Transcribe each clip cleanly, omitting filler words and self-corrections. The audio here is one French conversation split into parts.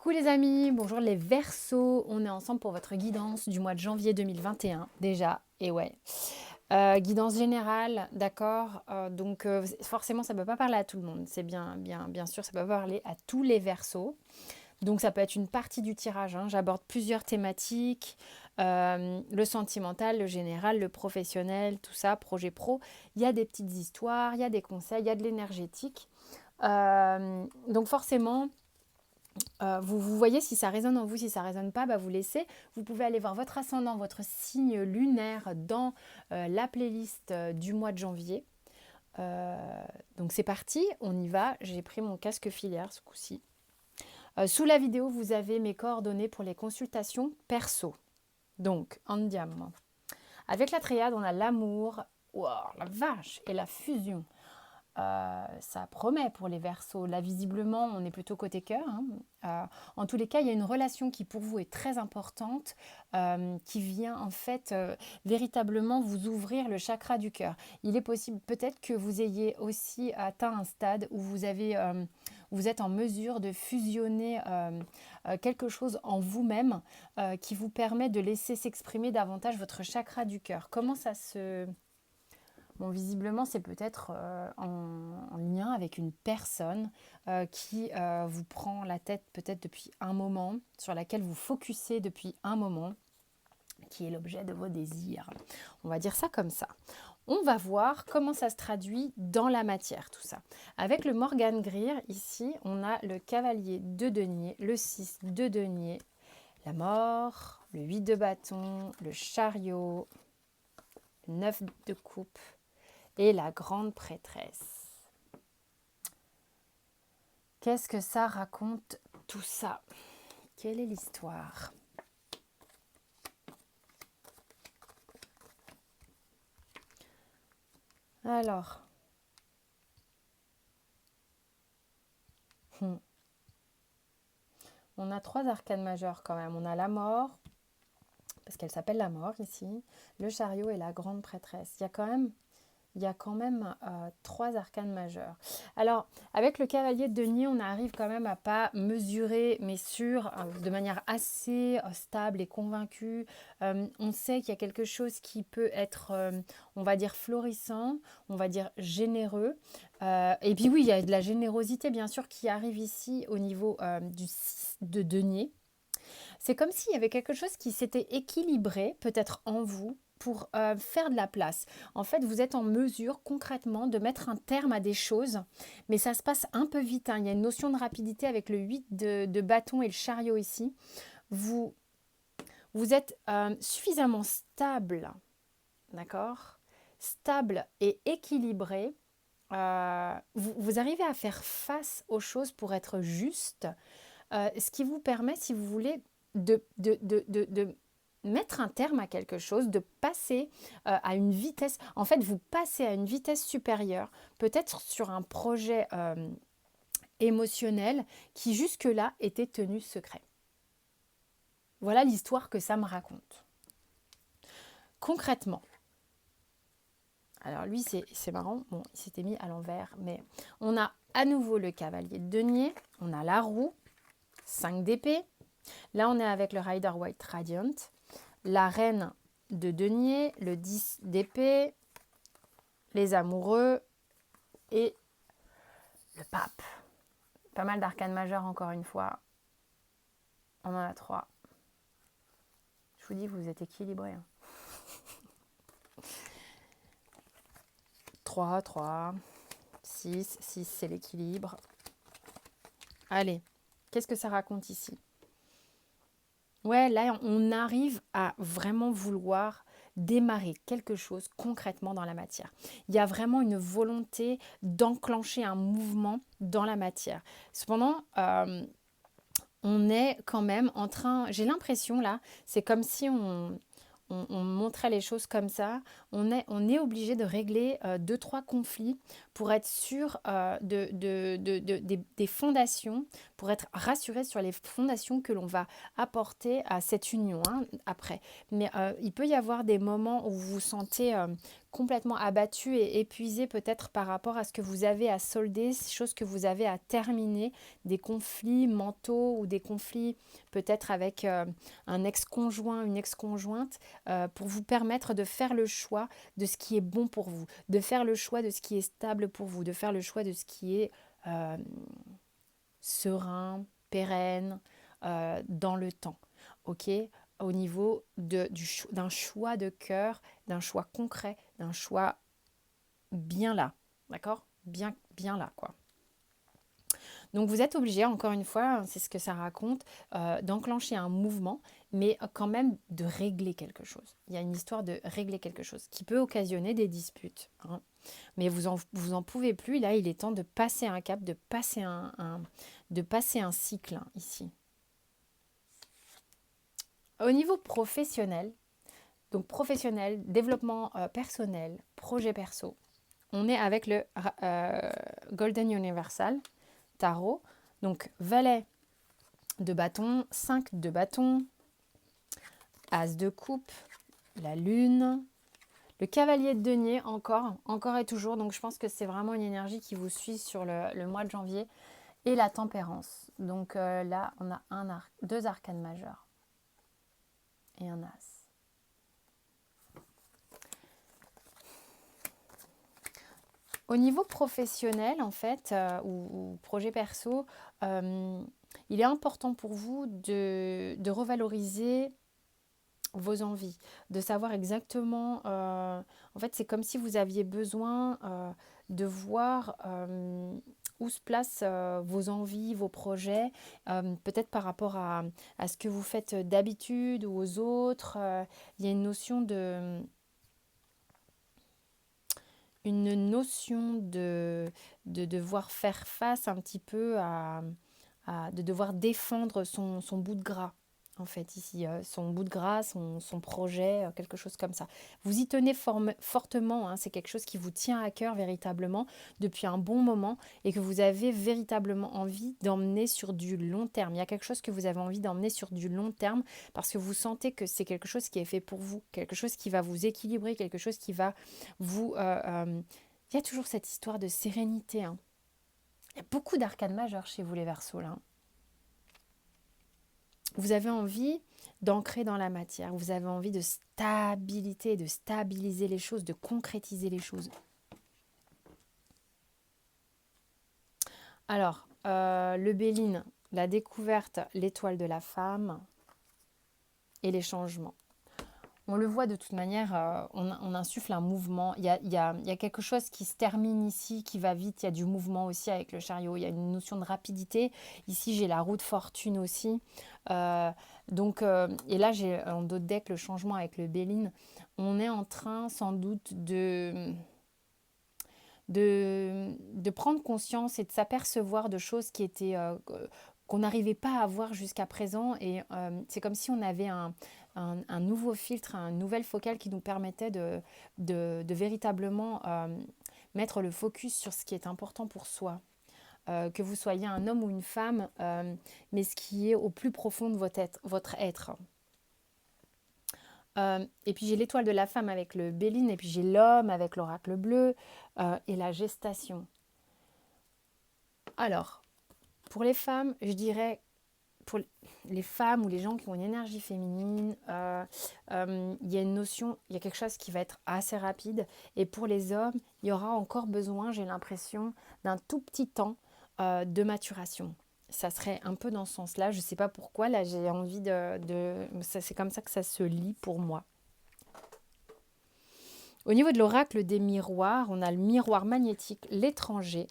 Coucou les amis, bonjour les Verseaux, on est ensemble pour votre guidance du mois de janvier 2021 déjà, et ouais. Guidance générale, d'accord, donc forcément ça ne peut pas parler à tout le monde, c'est bien sûr, ça peut pas parler à tous les Verseaux. Donc ça peut être une partie du tirage, hein. J'aborde plusieurs thématiques, le sentimental, le général, le professionnel, tout ça, projet pro. Il y a des petites histoires, il y a des conseils, il y a de l'énergétique. Donc forcément, vous voyez si ça résonne en vous, si ça résonne pas, bah vous laissez. Vous pouvez aller voir votre ascendant, votre signe lunaire dans la playlist du mois de janvier. Donc c'est parti, on y va. J'ai pris mon casque filaire ce coup-ci. Sous la vidéo, vous avez mes coordonnées pour les consultations perso. Donc, andiamo. Avec la triade, on a l'amour, wow, la vache, et la fusion. Ça promet pour les Verseaux. Là, visiblement, on est plutôt côté cœur, hein. En tous les cas, il y a une relation qui pour vous est très importante, qui vient en fait véritablement vous ouvrir le chakra du cœur. Il est possible peut-être que vous ayez aussi atteint un stade où vous êtes en mesure de fusionner quelque chose en vous-même qui vous permet de laisser s'exprimer davantage votre chakra du cœur. Comment ça se... Bon, visiblement, c'est peut-être en lien avec une personne qui vous prend la tête peut-être depuis un moment, sur laquelle vous focussez depuis un moment, qui est l'objet de vos désirs. On va dire ça comme ça. On va voir comment ça se traduit dans la matière, tout ça. Avec le Morgan Greer, ici, on a le cavalier de denier, le 6 de denier, la mort, le 8 de bâton, le chariot, le 9 de coupe, et la grande prêtresse. Qu'est-ce que ça raconte tout ça? Quelle est l'histoire? Alors, on a 3 arcanes majeures quand même. On a la mort, parce qu'elle s'appelle la mort ici, le chariot et la grande prêtresse. Il y a quand même 3 arcanes majeures. Alors, avec le cavalier de denier, on arrive quand même à pas mesurer, mais de manière assez stable et convaincue. On sait qu'il y a quelque chose qui peut être, on va dire, florissant, on va dire généreux. Et puis oui, il y a de la générosité, bien sûr, qui arrive ici au niveau du 6 de denier. C'est comme s'il y avait quelque chose qui s'était équilibré, peut-être en vous, pour faire de la place. En fait, vous êtes en mesure concrètement de mettre un terme à des choses, mais ça se passe un peu vite, hein. Il y a une notion de rapidité avec le 8 de bâton et le chariot ici. Vous, vous êtes suffisamment stable, d'accord? Stable et équilibré. Vous arrivez à faire face aux choses pour être juste, ce qui vous permet, si vous voulez, de mettre un terme à quelque chose, de passer à une vitesse. En fait, vous passez à une vitesse supérieure, peut-être sur un projet émotionnel qui jusque-là était tenu secret. Voilà l'histoire que ça me raconte. Concrètement, alors lui c'est marrant, bon, il s'était mis à l'envers, mais on a à nouveau le cavalier de denier, on a la roue, 5 d'épée. Là, on est avec le Rider White Radiant, la reine de denier, le 10 d'épée, les amoureux et le pape. Pas mal d'arcanes majeures encore une fois. On en a 3. Je vous dis, vous êtes équilibrés, hein. 3, 3, 6, 6 c'est l'équilibre. Allez, qu'est-ce que ça raconte ici? Ouais, là, on arrive à vraiment vouloir démarrer quelque chose concrètement dans la matière. Il y a vraiment une volonté d'enclencher un mouvement dans la matière. Cependant, on est quand même en train, j'ai l'impression là, c'est comme si on montrait les choses comme ça, on est obligé de régler 2-3 conflits pour être sûr des fondations, pour être rassuré sur les fondations que l'on va apporter à cette union hein, après. Mais il peut y avoir des moments où vous vous sentez complètement abattu et épuisé peut-être par rapport à ce que vous avez à solder, ces choses que vous avez à terminer, des conflits mentaux ou des conflits peut-être avec un ex-conjoint, une ex-conjointe, pour vous permettre de faire le choix de ce qui est bon pour vous, de faire le choix de ce qui est stable pour vous, de faire le choix de ce qui est euh, serein, pérenne, dans le temps. Ok, au niveau d'un choix de cœur, d'un choix concret, d'un choix bien là, d'accord, bien là, quoi. Donc vous êtes obligé, encore une fois, c'est ce que ça raconte, d'enclencher un mouvement, mais quand même de régler quelque chose. Il y a une histoire de régler quelque chose qui peut occasionner des disputes, hein. Mais vous en pouvez plus. Là, il est temps de passer un cap, de passer un cycle hein, ici. Au niveau professionnel, donc professionnel, développement personnel, projet perso, on est avec le Golden Universal Tarot. Donc valet de bâton, 5 de bâton, as de coupe, la lune, le cavalier de denier encore et toujours. Donc je pense que c'est vraiment une énergie qui vous suit sur le mois de janvier. Et la tempérance. Donc là, on a deux arcanes majeures et un as. Au niveau professionnel, en fait, ou projet perso, il est important pour vous de revaloriser vos envies, de savoir exactement, en fait c'est comme si vous aviez besoin de voir où se placent vos envies, vos projets, peut-être par rapport à ce que vous faites d'habitude ou aux autres. Il y a une notion de devoir faire face un petit peu de devoir défendre son bout de gras. En fait, ici, son bout de gras, son projet, quelque chose comme ça. Vous y tenez fortement, hein, c'est quelque chose qui vous tient à cœur véritablement depuis un bon moment et que vous avez véritablement envie d'emmener sur du long terme. Il y a quelque chose que vous avez envie d'emmener sur du long terme parce que vous sentez que c'est quelque chose qui est fait pour vous, quelque chose qui va vous équilibrer, quelque chose qui va vous... Il y a toujours cette histoire de sérénité, hein. Il y a beaucoup d'arcanes majeures chez vous les Verseaux là. Vous avez envie d'ancrer dans la matière, vous avez envie de stabilité, de stabiliser les choses, de concrétiser les choses. Alors, le Béline, la découverte, l'étoile de la femme et les changements. On le voit de toute manière, on insuffle un mouvement. Il y a quelque chose qui se termine ici, qui va vite. Il y a du mouvement aussi avec le chariot. Il y a une notion de rapidité. Ici, j'ai la roue de fortune aussi. Et là, j'ai en dos de deck le changement avec le Béline. On est en train sans doute de prendre conscience et de s'apercevoir de choses qui étaient... qu'on n'arrivait pas à voir jusqu'à présent. Et c'est comme si on avait un nouveau filtre, une nouvelle focale qui nous permettait de véritablement mettre le focus sur ce qui est important pour soi. Que vous soyez un homme ou une femme, mais ce qui est au plus profond de votre être. Et puis j'ai l'étoile de la femme avec le Béline, et puis j'ai l'homme avec l'oracle bleu et la gestation. Alors, pour les femmes, je dirais, pour les femmes ou les gens qui ont une énergie féminine, il y a une notion, il y a quelque chose qui va être assez rapide. Et pour les hommes, il y aura encore besoin, j'ai l'impression, d'un tout petit temps de maturation. Ça serait un peu dans ce sens-là. Je ne sais pas pourquoi. Là, j'ai envie c'est comme ça que ça se lit pour moi. Au niveau de l'oracle des miroirs, on a le miroir magnétique, l'étranger.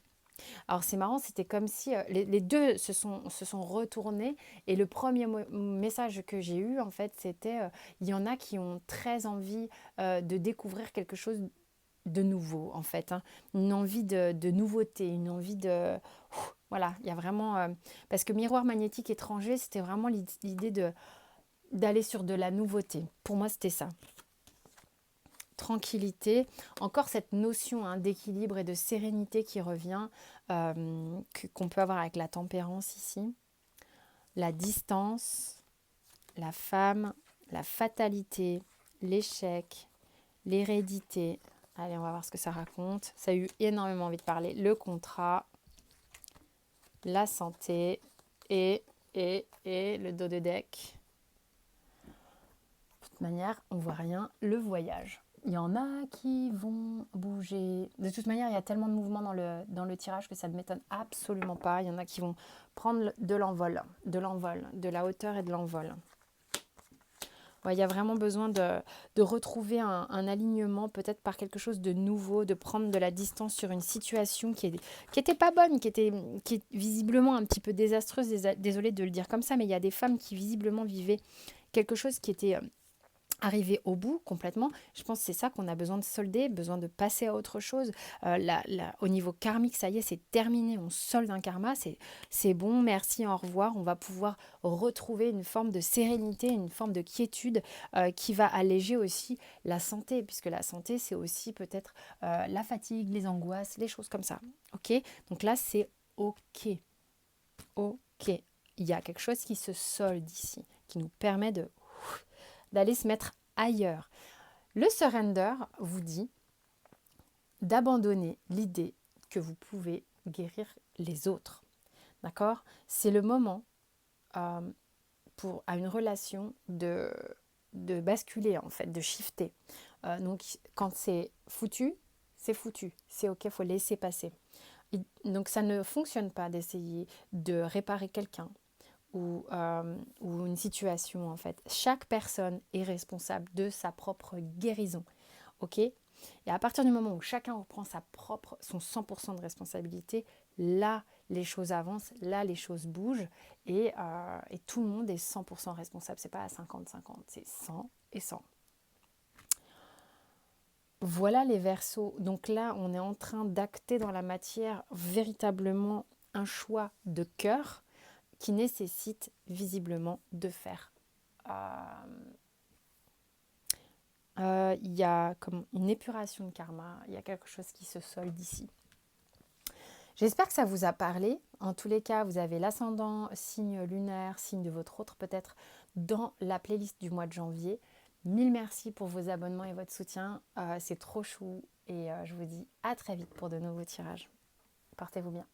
Alors c'est marrant, c'était comme si les deux se sont retournés et le premier message que j'ai eu en fait c'était il y en a qui ont très envie de découvrir quelque chose de nouveau en fait, hein. Une envie de nouveauté, une envie de... Voilà, il y a vraiment... parce que miroir magnétique étranger, c'était vraiment l'idée d'aller sur de la nouveauté. Pour moi, c'était ça. Tranquillité, encore cette notion hein, d'équilibre et de sérénité qui revient, qu'on peut avoir avec la tempérance ici. la distance, la femme, la fatalité, l'échec, l'hérédité. Allez, on va voir ce que ça raconte. Ça a eu énormément envie de parler. Le contrat, la santé et le dos de deck. De toute manière, on voit rien. Le voyage. Il y en a qui vont bouger. De toute manière, il y a tellement de mouvements dans le tirage que ça ne m'étonne absolument pas. Il y en a qui vont prendre de l'envol, de la hauteur et de l'envol. Ouais, il y a vraiment besoin de retrouver un alignement, peut-être par quelque chose de nouveau, de prendre de la distance sur une situation qui était pas bonne, qui est visiblement un petit peu désastreuse. Désolée de le dire comme ça, mais il y a des femmes qui visiblement vivaient quelque chose qui était arriver au bout complètement. Je pense que c'est ça qu'on a besoin de solder, besoin de passer à autre chose. Au niveau karmique, ça y est, c'est terminé. On solde un karma, c'est bon, merci, au revoir. On va pouvoir retrouver une forme de sérénité, une forme de quiétude qui va alléger aussi la santé, puisque la santé, c'est aussi peut-être la fatigue, les angoisses, les choses comme ça. Ok. Donc là, c'est ok. Ok. Il y a quelque chose qui se solde ici, qui nous permet d'aller se mettre ailleurs. Le surrender vous dit d'abandonner l'idée que vous pouvez guérir les autres. D'accord? C'est le moment à une relation de basculer, en fait, de shifter. Donc, quand c'est foutu, c'est ok, il faut laisser passer. Donc, ça ne fonctionne pas d'essayer de réparer quelqu'un, ou une situation en fait. Chaque personne est responsable de sa propre guérison, ok? Et à partir du moment où chacun reprend son 100% de responsabilité, là les choses avancent, là les choses bougent et tout le monde est 100% responsable. C'est pas à 50-50, c'est 100 et 100. Voilà les Verseaux. Donc là, on est en train d'acter dans la matière véritablement un choix de cœur qui nécessite visiblement de faire. Il y a comme une épuration de karma, il y a quelque chose qui se solde ici. J'espère que ça vous a parlé. En tous les cas, vous avez l'ascendant, signe lunaire, signe de votre autre peut-être, dans la playlist du mois de janvier. Mille merci pour vos abonnements et votre soutien. C'est trop chou et je vous dis à très vite pour de nouveaux tirages. Portez-vous bien.